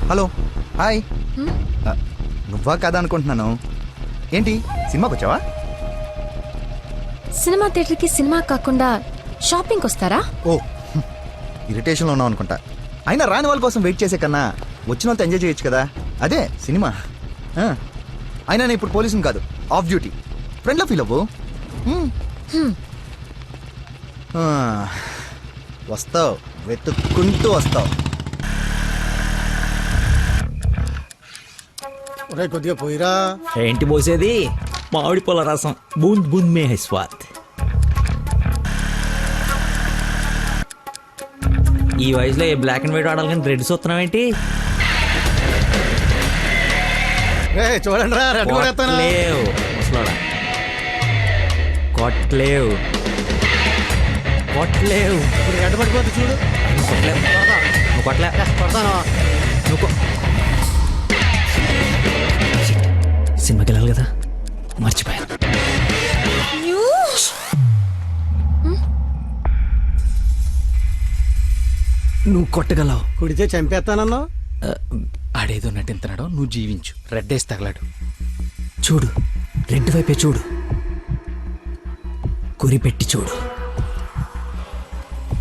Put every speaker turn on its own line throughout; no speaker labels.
Hello hi. నువ్వా కదా అనుకుంటున్నాను. ఏంటి సినిమాకి వచ్చావా?
సినిమా థియేటర్కి సినిమా కాకుండా షాపింగ్కి వస్తారా?
ఓ ఇరిటేషన్లో ఉన్నావు అనుకుంటా. అయినా రాని వాళ్ళ కోసం వెయిట్ చేసే కన్నా వచ్చిన వాళ్ళతో ఎంజాయ్ చేయొచ్చు కదా, అదే సినిమా. అయినా నేను ఇప్పుడు పోలీసుని కాదు, ఆఫ్ డ్యూటీ. ఫ్రెండ్లో ఫీల్ అవ్వు. వస్తావు, వెతుక్కుంటూ వస్తావు.
కొద్దిగా పోయిరా.
ఏంటి పోసేది? మామిడి పొల రసం. బూంద్ బూంద్ మే హై స్వాద్. ఈ వయసులో ఏ బ్లాక్ అండ్ వైట్ ఆడాలి కానీ రెడ్ చూస్తున్నావు ఏంటి?
చూడండి రా, రెడ్ కూడా ఎత్తాను.
కొట్టలేవు ముసలోడా, కొట్టలేవు కొట్టలేవు.
ఇప్పుడు రెడ్ పడిపోతే చూడు.
కొట్టలేవు, నువ్వు కొట్టలే.
కొడతాను.
నువ్వు సినిమాకి వెళ్ళాలి కదా, మర్చిపోయాను. నువ్వు కొట్టగలవు.
కుడితే చంపేస్తానన్నావు.
ఆడేదో నటింతనాడో, నువ్వు జీవించు. రెడ్ వేసి తగలాడు.
చూడు, రెడ్ వైపే చూడు, గురి పెట్టి చూడు.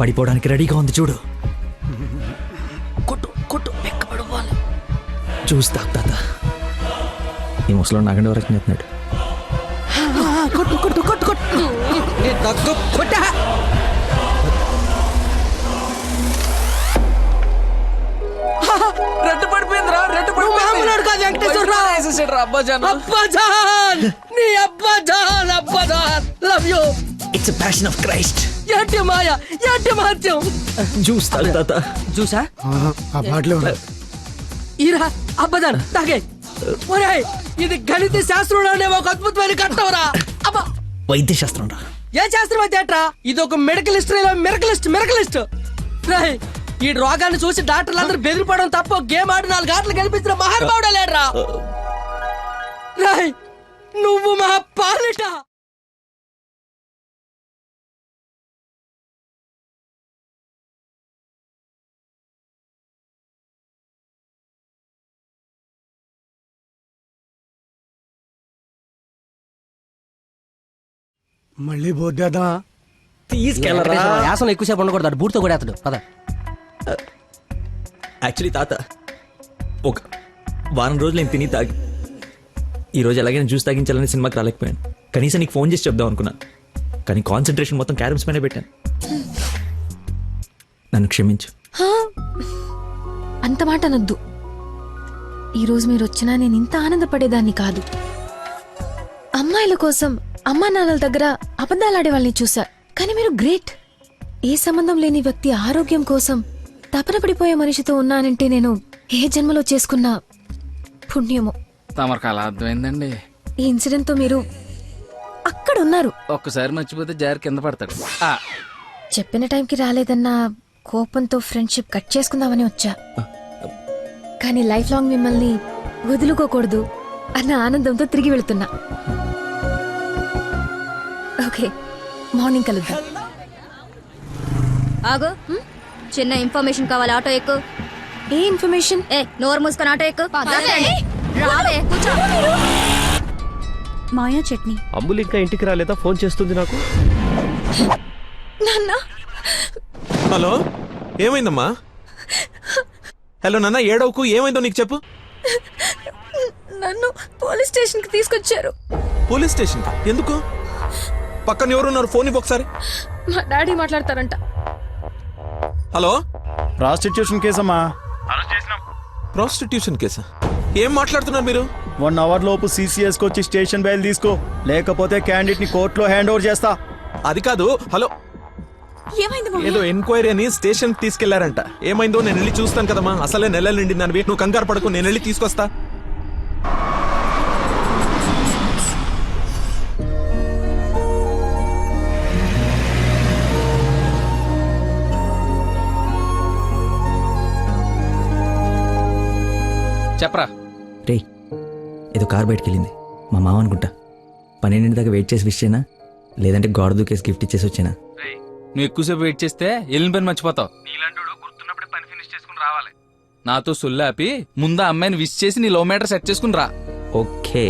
పడిపోవడానికి రెడీగా ఉంది చూడు. కొట్టు కొట్టు, వెక్కబడవాలి. చూస్తా తాత. ఈ ముసలో నాగండి వరకు నెత్తున్నాడు. కొట్టు కొట్టు కొట్టు కొట్టు. కొట్టా.
రెడ్ పడిపోయిందిరా, రెడ్ పడిపోయింది.
It's a passion of Christ. చూస్తా తాత.
చూసా
ఆ బాటిలో
ఈరా అబ్బదాన్ తాగే. ఒరేయ్, ఇది గణిత శాస్త్రంలోనే ఒక అద్భుతమైన కట్టవరా. అబ్బా,
వైద్య శాస్త్రం రా.
ఏ శాస్త్రం అయితే ఏట్రా? ఇది ఒక మెడికల్ హిస్టరీలో మెరకలిస్ట్. రేయ్, ఈ రోగాన్ని చూసి డాక్టర్లు అందరూ బెదిరిపోవడం తప్ప గేమ్ ఆడి 4 గంటలు గెలిపించిన మహానుభావుడు లేడ్రా. రేయ్, నువ్వు మా పాలిట.
మళ్ళీ బోద్దేద్దామా?
తీసుకెళ్ళరా.
యాసన ఎక్కువసేపు ఉండకూడదు, బూట్తో కూడా అతడు పద.
యాక్చువల్లీ తాత, ఒక వారం రోజులు నేను తిని తాగి ఈరోజు ఎలాగైనా జ్యూస్ తాగించాలని సినిమాకి రాలేకపోయాను. కనీసం నీకు ఫోన్ చేసి చెప్దాం అనుకున్నా, కానీ కాన్సన్ట్రేషన్ మొత్తం క్యారమ్స్ పైన పెట్టాను. నన్ను క్షమించు.
అంత మాట అనొద్దు. ఈరోజు మీరు వచ్చినా నేను ఇంత ఆనందపడేదాన్ని కాదు. అమ్మాయిల కోసం అమ్మా నాన్నల దగ్గర అబద్ధాలాడే వాళ్ళని చూసా, కానీ మీరు గ్రేట్. ఏ సంబంధం లేని వ్యక్తి ఆరోగ్యం కోసం తపన పడిపోయే మనిషితో ఉన్నానంటే నేను ఏ జన్మలో చేసుకున్న పుణ్యమో.
తమరికి అలా అర్థమైందండి.
ఈ ఇన్సిడెంట్ తో మీరు అక్కడ ఉన్నారు.
ఒక్కసారి మర్చిపోతే జారి కింద పడతాడు.
చెప్పిన టైంకి రాలేదన్న కోపంతో ఫ్రెండ్షిప్ కట్ చేసుకుందామని వచ్చా, కానీ లైఫ్ లాంగ్ మిమ్మల్ని వదులుకోకూడదు అన్న ఆనందంతో తిరిగి వెళుతున్నా. ఓకే, మార్నింగ్ కలుద్దాం.
ఆగు, చిన్న ఇన్ఫర్మేషన్ కావాలి. ఆటో ఎక్కు.
ఏ ఇన్ఫర్మేషన్?
నోరు మూసుకొని ఆటో ఎక్కు. రావే, కూర్చో. మాయా చట్నీ.
అంబులు ఇంకా ఇంటికి రాలేదా? ఫోన్ చేస్తుంది నాకు.
నాన్న.
హలో, ఏమైందమ్మా? హలో నాన్న, ఏడవకు. ఏమైందో నీకు చెప్పు.
నన్ను పోలీస్ స్టేషన్ కి తీసుకొచ్చారు.
Police station? ఎందుకు? పక్కన ఎవరున్నారు? ఫోన్ ఇవ్వు ఒకసారి.
మా డాడీ మాట్లాడతారంట.
హలో,
ప్రాస్టిట్యూషన్ కేసమ్మా.
ప్రాస్టిట్యూషన్ కేసా? ఏం మాట్లాడుతున్నారు మీరు?
1 అవర్ లోపు CCS వచ్చి స్టేషన్ బయలు తీసుకో, లేకపోతే క్యాండిడేట్ ని కోర్టులో హ్యాండ్ ఓవర్ చేస్తా.
అది కాదు. హలో, ఏదో ఎంక్వైరీ అని స్టేషన్ తీసుకెళ్లారంట. ఏమైందో నేను వెళ్ళి చూస్తాను కదమ్మా. అసలే నెలలు నిండిందని. నువ్వు కంగారు పడకు, నేను వెళ్ళి తీసుకొస్తా.
చెప్పరా.
రే, ఏదో కార్ బయటకు వెళ్ళింది. మా మామ అనుకుంటా. 12 దాకా వెయిట్ చేసి విష్ చేయనా, లేదంటే గోడ దూకేసి గిఫ్ట్ ఇచ్చేసి వచ్చేనా?
నువ్వు ఎక్కువసేపు వెయిట్ చేస్తే వెళ్ళిన పని మర్చిపోతావు. నీలాంటి గుర్తున్నప్పుడే పని ఫినిష్ చేసుకుని రావాలి. నాతో సుల్లాపి ముందు ఆ అమ్మాయిని విష్ చేసి నీ లో మీటర్ సెట్ చేసుకుని రా.
ఓకే.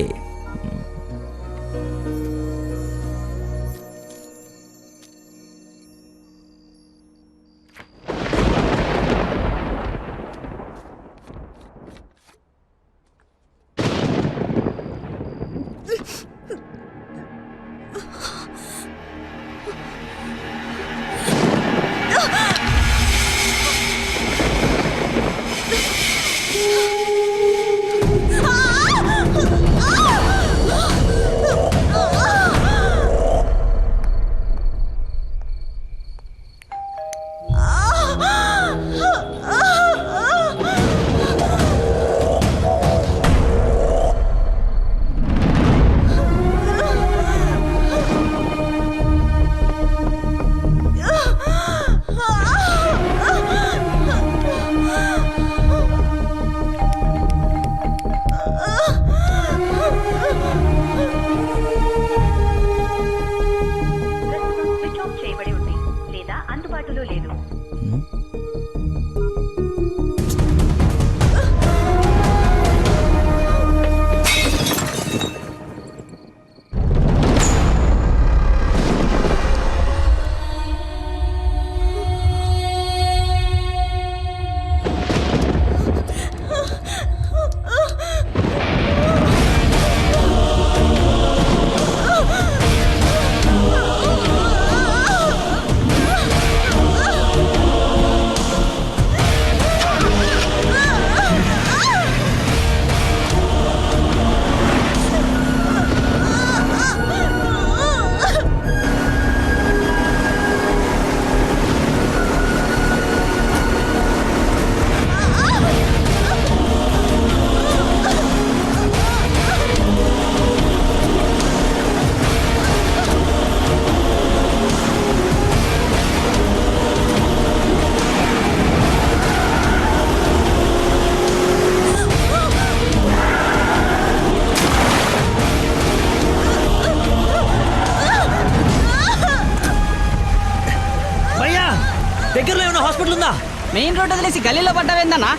దగ్గరలో ఏమైనా హాస్పిటల్ ఉందా?
మెయిన్ రోడ్ వదిలేసి గల్లీలో పడ్డావేందన్నా?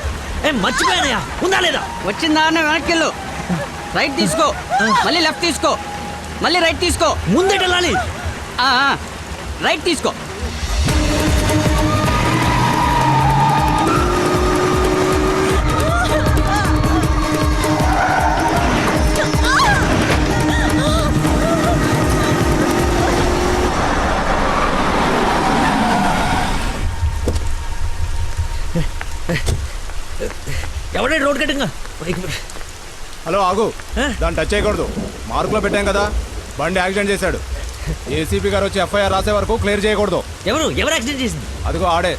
మర్చిపోయానయ్యా, ఉందా లేదా?
వచ్చిందా వెనక్కి వెళ్ళు, రైట్ తీసుకో, మళ్ళీ లెఫ్ట్ తీసుకో, మళ్ళీ రైట్ తీసుకో,
ముందే వెళ్ళాలి.
రైట్ తీసుకో.
ఎవడే రోడ్ కట్టింగా?
హలో ఆగు, దాన్ని టచ్ చేయకూడదు. మార్కులో పెట్టాం కదా, బండి యాక్సిడెంట్ చేశాడు. ఏసీపీ గారు వచ్చి ఎఫ్ఐఆర్ రాసే వరకు క్లియర్ చేయకూడదు.
ఎవరు యాక్సిడెంట్ చేసింది?
అదిగో ఆడే.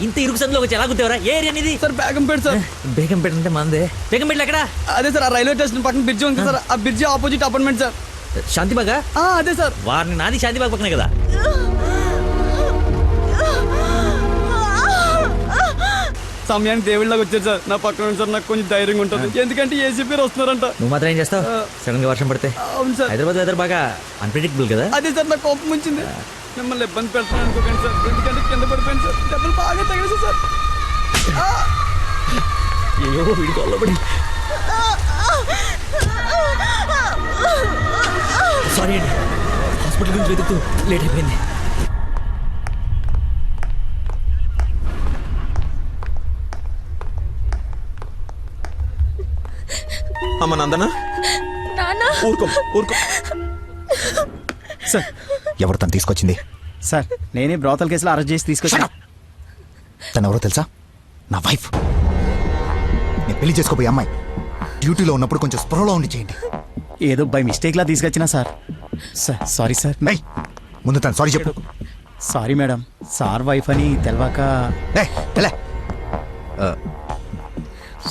ఇంత ఇరుకు సందులో వచ్చి ఎలా గుర్తేవరా? ఏ ఏరియా అనేది?
Sir Begumpet sir.
బేగంపేట అంటే మందే. బేగంపేట ఎక్కడ?
అదే సార్, ఆ రైల్వే స్టేషన్ పక్కన బ్రిడ్జి ఉంది సార్, ఆ బ్రిడ్జి ఆపోజిట్ అపార్ట్మెంట్ సార్.
శాంతిబాగా?
అదే సార్.
వారిని నాది శాంతిబాగ్ పక్కనే కదా.
సమయానికి దేవుళ్ళకి వచ్చారు సార్, నా పక్కన సార్ నాకు కొంచెం ధైర్యంగా ఉంటుంది, ఎందుకంటే ఏసీపీ వస్తున్నారంట.
నువ్వు మాత్రం ఏం చేస్తావు? సడన్ గా వర్షం పడితే?
అవును సార్.
హైదరాబాద్ వెదర్ బాగా అన్ప్రెడిక్టబుల్ కదా.
అదే సార్, నాకు కోపం వచ్చింది. మిమ్మల్ని ఇబ్బంది పెడతాను అనుకోకండి సార్, ఎందుకంటే కింద పడిపోయింది సార్, దెబ్బలు బాగా తగిలేసి సార్.
అయ్యో వీడి కొల్లబడి. సారీ అండి, హాస్పిటల్ గురించి వెతుకుతూ లేట్ అయిపోయింది.
అమ్మ నందన, ఊరుకో ఊరుకో.
సార్,
ఎవరు తను తీసుకొచ్చింది?
సార్ నేనే బ్రోతల్ కేసులో అరెస్ట్ చేసి తీసుకొచ్చాను.
తను ఎవరో తెలుసా? నా వైఫ్. నేను పెళ్లి చేసుకోబోయే అమ్మాయి. డ్యూటీలో ఉన్నప్పుడు కొంచెం స్పృహలో ఉండి చేయండి.
ఏదో బై మిస్టేక్ లా తీసుకొచ్చినా సార్. Sir sorry sir.
ఏయ్, ముందు తను సారీ చెప్పు.
సారీ మేడం, సార్ వైఫ్ అని తెలవాక.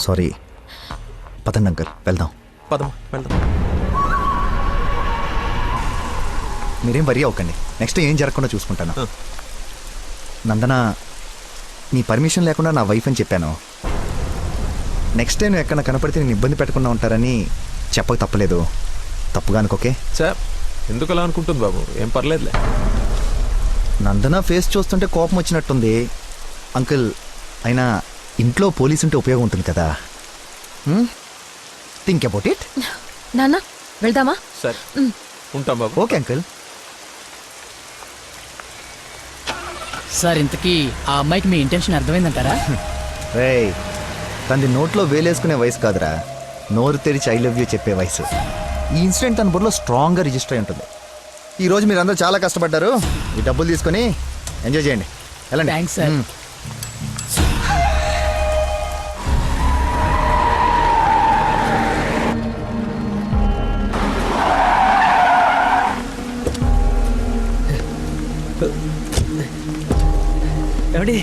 సారీ. పదండి అంకల్, వెళ్దాం.
పదమ్మా వెళ్దాం.
మీరేం వరి అవ్వకండి, నెక్స్ట్ ఏం జరగకుండా చూసుకుంటాను. నందన, నీ పర్మిషన్ లేకుండా నా వైఫ్ అని చెప్పాను. నెక్స్ట్ టైం ఎక్కడ కనపడితే నేను ఇబ్బంది పెట్టకుండా ఉంటారని చెప్పక తప్పలేదు. తప్పుగా అనుకోకే.
సార్ ఎందుకు అలా అనుకుంటుంది బాబు, ఏం పర్లేదులే.
నందన ఫేస్ చూస్తుంటే కోపం వచ్చినట్టుంది అంకుల్. అయినా ఇంట్లో పోలీస్ ఉంటే ఉపయోగం ఉంటుంది కదా. Think about it.
నాన్న వెళ్దామా?
సరే ఉంటాం బాబు.
Okay uncle.
సార్ ఇంతకీ ఆ అమ్మాయికి మీ ఇంటెన్షన్ అర్థమైందంటారా?
రేయ్, తనది నోట్లో వేలేసుకునే వయసు కాదురా, నోరు తెరిచి ఐ లవ్ యూ చెప్పే వయసు. ఈ ఇన్సిడెంట్ తన బుర్రలో స్ట్రాంగ్గా రిజిస్టర్ అయి ఉంటుంది. ఈ రోజు మీరందరూ చాలా కష్టపడ్డారు. ఈ డబ్బులు తీసుకొని ఎంజాయ్ చేయండి. వెళ్ళండి.
Thanks sir.
ఏమండి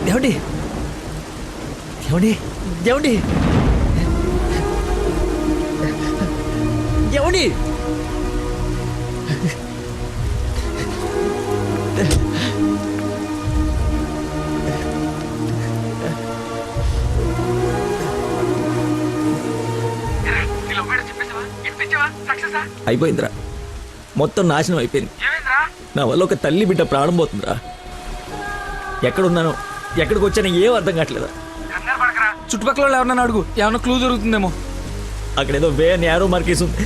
ఏమండి ఏమండి ఏమండి ఏమండి అయిపోయిందిరా, మొత్తం నాశనం అయిపోయింది. నా వల్ల ఒక తల్లి బిడ్డ ప్రాణం పోతుందిరా. ఎక్కడున్నాను, ఎక్కడికి వచ్చానో ఏం అర్థం కావట్లేదా.
చుట్టుపక్కల వాళ్ళు ఎవరన్నా అడుగు, ఏమన్నా క్లూ దొరుకుతుందేమో.
అక్కడేదో వే నేరో మార్కేసి ఉంది.